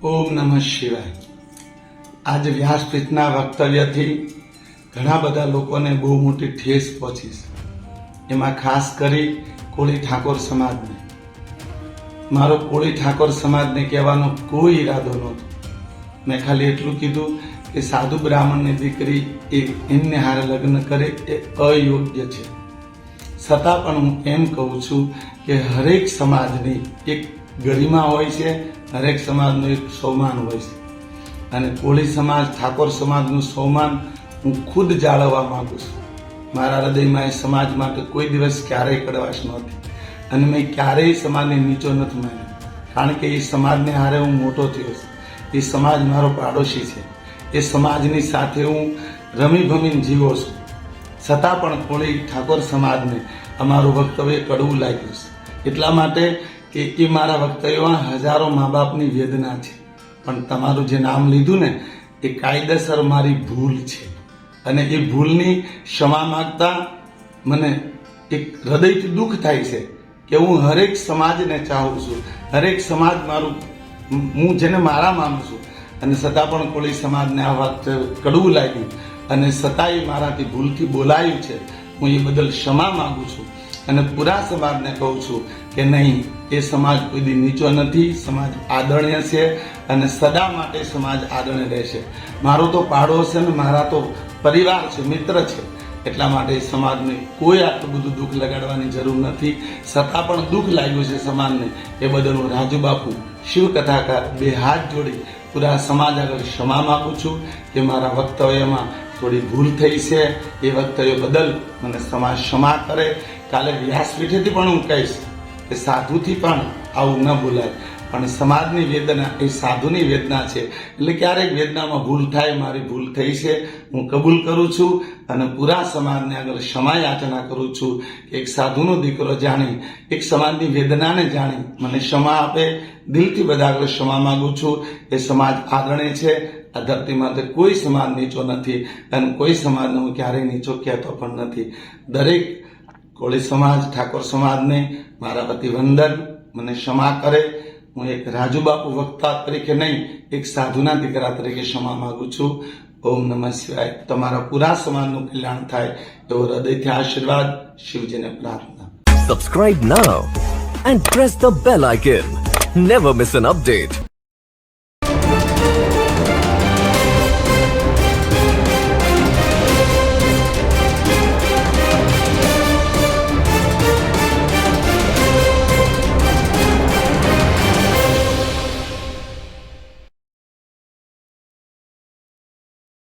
ઓમ નમઃ શિવાય। આજે વ્યાસપીઠના વક્તવ્યથી ઘણા બધા લોકોને બહુ મોટી ઠેસ પહોંચી છે, એમાં ખાસ કરી કોળી ઠાકોર સમાજને। મારો કોળી ઠાકોર સમાજને કહેવાનો કોઈ ઈરાદો નહોતો। મેં ખાલી એટલું કીધું કે સાધુ બ્રાહ્મણની દીકરી એમને હારે લગ્ન કરે એ અયોગ્ય છે। છતાં પણ હું એમ કહું છું કે હરેક સમાજની એક ગરિમા હોય છે, હરેક સમાજનું એક સ્વમાન હોય છે, અને કોળી સમાજ ઠાકોર સમાજનું સ્વમાન હું ખુદ જાળવવા માંગુ છું। મારા હૃદયમાં એ સમાજ માટે કોઈ દિવસ ક્યારેય કડવાશ નહોતી, અને મેં ક્યારેય સમાજને નીચો નથી માન્યો, કારણ કે એ સમાજને હારે હું મોટો થયો છું। એ સમાજ મારો પાડોશી છે, એ સમાજની સાથે હું રમી ભમીને જીવો છું। છતાં પણ કોળી ઠાકોર સમાજને અમારું વક્તવ્ય કડવું લાગ્યું છે, એટલા માટે કે એ મારા વક્તવ્યમાં હજારો મા બાપની વેદના છે। પણ તમારું જે નામ લીધું ને એ કાયદેસર મારી ભૂલ છે, અને એ ભૂલની ક્ષમા માંગતા મને એક હૃદયથી દુઃખ થાય છે કે હું હરેક સમાજને ચાહું છું, હરેક સમાજ મારું, હું જેને મારા માનું છું, અને છતાં પણ કોળી સમાજને આ વાત કડવું લાગ્યું, અને છતાંય મારાથી ભૂલથી બોલાયું છે। હું એ બદલ ક્ષમા માંગુ છું, અને પૂરા સમાજને કહું છું કે નહીં, એ સમાજ કોઈ દી નીચો નથી, સમાજ આદરણીય છે, અને સદા માટે સમાજ આદરણીય રહેશે। મારો તો પાડોશ છે ને મારા તો પરિવાર છે, મિત્ર છે, એટલા માટે સમાજને કોઈ આટલું બધું દુઃખ લગાડવાની જરૂર નથી। છતાં પણ દુઃખ લાગ્યું છે સમાજને, એ બદલ હું રાજુ બાપુ શિવ કથાકાર બે હાથ જોડી પૂરા સમાજ આગળ ક્ષમા માંગુ છું કે મારા વક્તવ્યમાં થોડી ભૂલ થઈ છે, એ વક્તવ્ય બદલ મને સમાજ ક્ષમા કરે। કાલે વ્યાસપીઠેથી પણ હું કહીશ કે સાધુથી પણ આવું ન બોલાય, પણ સમાજની વેદના એ સાધુની વેદના છે, એટલે ક્યારેક વેદનામાં ભૂલ થાય, મારી ભૂલ થઈ છે, હું કબૂલ કરું છું, અને પૂરા સમાજને આગળ ક્ષમા યાચના કરું છું કે એક સાધુનો દીકરો જાણી, એક સમાજની વેદનાને જાણી મને ક્ષમા આપે। દિલથી બધા આગળ ક્ષમા માંગુ છું। એ સમાજ આદરણીય છે, આ ધરતી માટે કોઈ સમાજ નીચો નથી, અને કોઈ સમાજને હું ક્યારેય નીચો કહેતો પણ નથી। દરેક કોળી સમાજ ઠાકોર સમાજને મારા વતી વંદન, મને ક્ષમા કરે। હું એક રાજુ બાપુ વક્તા તરીકે નહીં, એક સાધુના દીકરા તરીકે ક્ષમા માંગુ છું। ઓમ નમઃ શિવાય। તમારા પૂરા સમાજનું કલ્યાણ થાય એવો હૃદયથી આશીર્વાદ, શિવજીને પ્રાર્થના। Subscribe now and press the bell icon. Never miss an update.